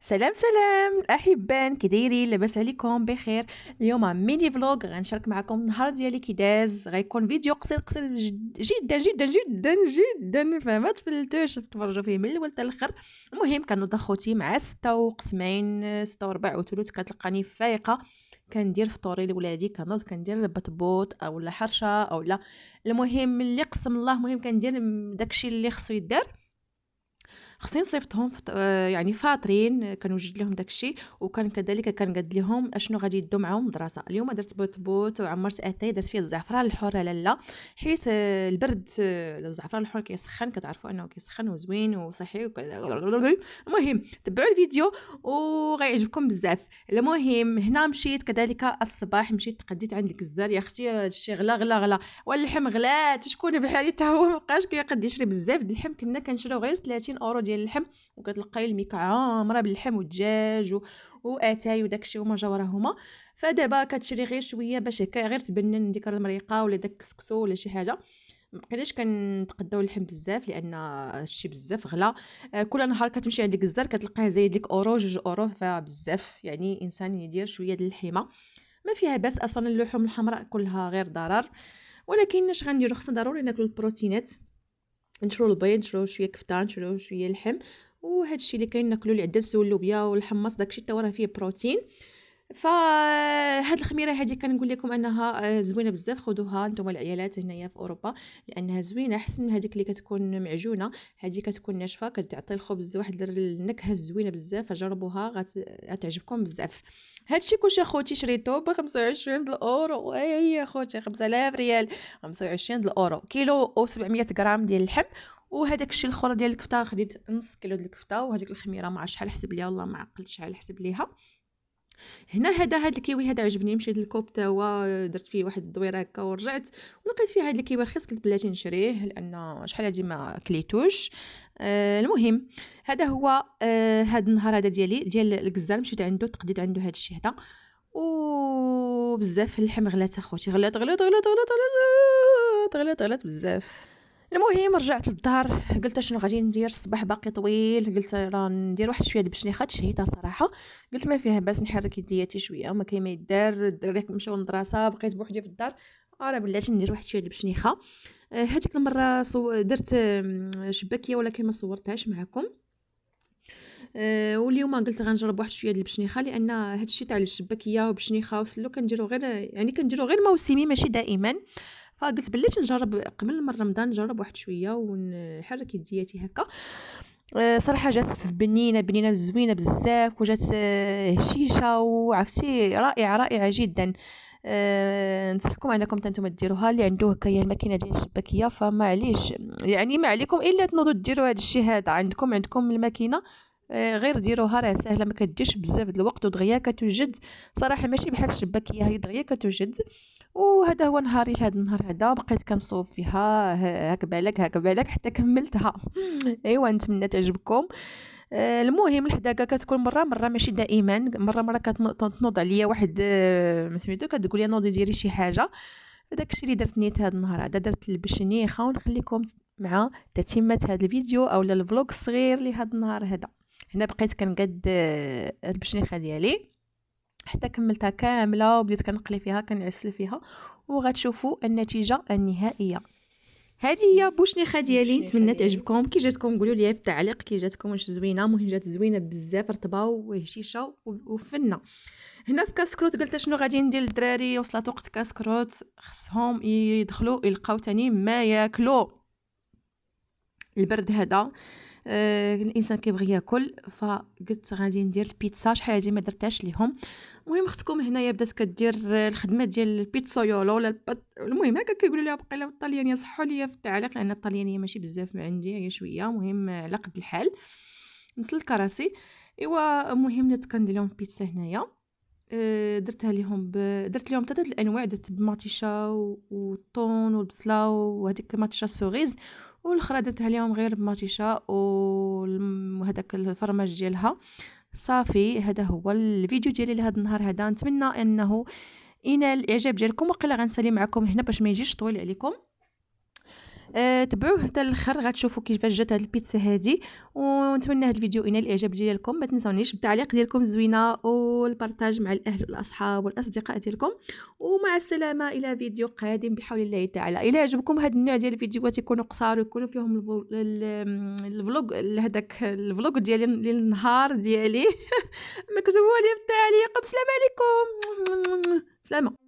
سلام سلام الاحبان، كي دايرين؟ لاباس عليكم بخير؟ اليوم ميني فلوغ غنشارك معكم النهار ديالي كي داز. غيكون فيديو قصير قصير جدا جدا جدا جدا، فما تفلتوش تفرجوا فيه من الاول حتى الاخر. المهم كنوض اخوتي مع 6 6 وربع وثلث كتلقاني فايقه، كندير فطوري لولادي، كنوض كندير بطبوط او حرشه او لا، المهم اللي قسم الله، المهم كندير داكشي اللي خصو يدار. خصني نصيفطهم يعني فاطرين، كنوجد لهم داكشي، وكان كذلك كنقاد لهم اشنو غادي يدو معاهم مدرسه. اليوم درت بوتبوط وعمرت اتاي، درت فيه الزعفران الحر لالا، حيت البرد، الزعفران الحر كيسخن، كتعرفوا انه كيسخن وزوين وصحي المهم تبعوا الفيديو وغيعجبكم بزاف. المهم هنا مشيت كذلك الصباح، مشيت تقديت عند الكزار. يا اختي هادشي غلا غلا غلا، واللحم غلات، شكون بحالي حتى هو مابقاش كيقد يشري بزاف د اللحم. كنا كنشريو غير 30 اورو ديال اللحم، وكتلقاي الميكا عامره باللحم والدجاج واتاي وداكشي هما جا وراهما. فدابا كتشري غير شويه باش هكا غير تبنن ديك المريقه ولا داك الكسكسو ولا شي حاجه. مبقيناش كنتقداو اللحم بزاف لان هادشي بزاف غلا. كل نهار كتمشي عند الجزار كتلقاه زايد لك اورو 2 اورو، فبزاف يعني انسان يدير شويه د اللحيمه ما فيها باس. اصلا اللحوم الحمراء كلها غير ضرر، ولكن اش غنديرو؟ خصنا ضروري ناكلو البروتينات، نشرو البيض، نشرو شويه كفته، نشرو شويه لحم، وهذا الشيء اللي كاين ناكلو العدس واللوبيا والحمص، داكشي حتى هو راه فيه بروتين. فهاد الخميره هذه كنقول لكم انها زوينه بزاف، خذوها نتوما العيالات هنايا في اوروبا لانها زوينه احسن من هذيك اللي كتكون معجونه. هذه كتكون ناشفه، كتعطي الخبز واحد النكهه زوينه بزاف، فجربوها غتعجبكم بزاف. هادشي كلشي اخوتي شريتو ب 25 د الاورو. اي اخوتي 5000 ريال، 25 د الاورو، كيلو و 700 غرام ديال اللحم. وهذاك الشيء الاخر ديال الكفته، خديت نص كيلو ديال الكفته، وهذيك الخميره ما عرفت شحال حسب ليها، والله ما عقلت شحال حسب ليها. هنا هاد الكيوي هذا عجبني، مشيت للكوب تا هو درت فيه واحد الدويره هكا ورجعت، ولقيت فيه هاد الكيوي رخيص، قلت بلاتي نشريه لان شحال هادي ما كليتوش. المهم هذا هو هاد النهار هذا ديال الكزار، مشيت عنده تقديت عنده هاد الشيء هذا. وبزاف اللحم غلات اخوتي، غلات غلات غلات غلات غلات غلات غلات بزاف. المهم رجعت للدار، قلت شنو غادي ندير؟ الصباح باقي طويل، قلت راه ندير واحد شويه د بشنيخات شهيتها صراحه. قلت ما فيها باس نحرك يدياتي شويه، ما كاين ما يدار، الدراري مشاو للمدرسه، بقيت بوحدي في الدار. راه بلاتي ندير واحد شويه د بشنيخه. هذيك المره درت شباكيه، ولكن ما صورتهاش معكم. واليوم قلت غنجرب واحد شويه د البشنيخه، لان هادشي تاع الشباكيه وبشنيخه وسلو كنديرو غير، يعني كنديرو غير موسمي ماشي دائما. فقلت بلاتي نجرب قبل من رمضان، نجرب واحد شويه ونحرك يدياتي هكا. صراحه جات بنينه بنينه زوينه بزاف، وجات هشيشه، وعرفتي رائعه رائعه جدا. نصحكم انكم نتوما ديروها، اللي عنده هكايا الماكينه ديال الشباكيه فما عليش، يعني ما عليكم الا تنوضوا ديروا هذا الشيء هذا. عندكم الماكينه، غير ديروها، راه سهله ما كديرش بزاف د الوقت، ودغيا كتوجد. صراحه ماشي بحال الشباكيه، هي دغيا كتوجد. وهذا هو نهاري هذا النهار هذا، بقيت كنصوب فيها هاك بالك حتى كملتها. ايوا نتمنى تعجبكم. المهم الحداقه كتكون مره ماشي دائما، مره كتنوض عليا واحد سميتو، كتقول لي نوضي ديري شي حاجه. داكشي اللي درت نيت هذا النهار هذا، درت البشنيخه، ونخليكم مع تتمه هذا الفيديو او الفلوق الصغير لهذا النهار هذا. هنا بقيت كنقاد البشنيخه ديالي حتى كملتها كامله، وبديت كنقلي فيها كنعسل فيها، وغتشوفوا النتيجه النهائيه. هذه هي بوشنيخه ديالي، نتمنى تعجبكم. كي جاتكم قولوا لي في التعليق كي جاتكم، واش زوينه؟ المهم جات زوينه بزاف، رطبه وهشيشه وفنه. هنا في كاسكروت قلت شنو غادي ندير للدراري، وصلت وقت كاسكروت، خصهم يدخلوا يلقاو تاني ما ياكلوا. البرد هذا الانسان كيبغي ياكل، فقلت غادي ندير البيتزا، شحال هادي ما درتهاش ليهم. المهم اختكم هنايا بدات كدير الخدمه ديال البيتزايولو ولا المهم هكا كيقولوا لها بقيله بالطليانيه، صحوا لي في التعليق لان الطليانيه ماشي بزاف ما عندي، هي شويه. المهم على قد الحال نسل الكراسي. ايوا المهم نت كندير لهم البيتزا هنايا. درتها لهم درت لهم 3 الانواع، درت بمطيشه والطون والبصله وهذيك المطيشه السوغيز، والاخرى درتها لهم غير بمطيشه وهذاك الفرماج ديالها. صافي هذا هو الفيديو ديالي لهذا النهار هذا، نتمنى انه ينال الاعجاب ديالكم. وقيلا غنسالي معكم هنا باش ما يجيش طويل عليكم. تبعوه حتى الاخر غتشوفوا كيفاش جات هاد البيتزا هادي. ونتمنى هاد الفيديو ينال الاعجاب ديالكم. ما تنسونيش بالتعليق ديالكم الزوينه والبارطاج مع الاهل والاصحاب والاصدقاء ديالكم. ومع السلامه الى فيديو قادم بحول الله تعالى. الى عجبكم هاد النوع ديال الفيديوهات يكونوا قصار ويكونوا فيهم الفلوق هذاك الفلوق ديالي النهار ديالي مكتوبوا لي بالتعليق. بسلام عليكم. سلامه.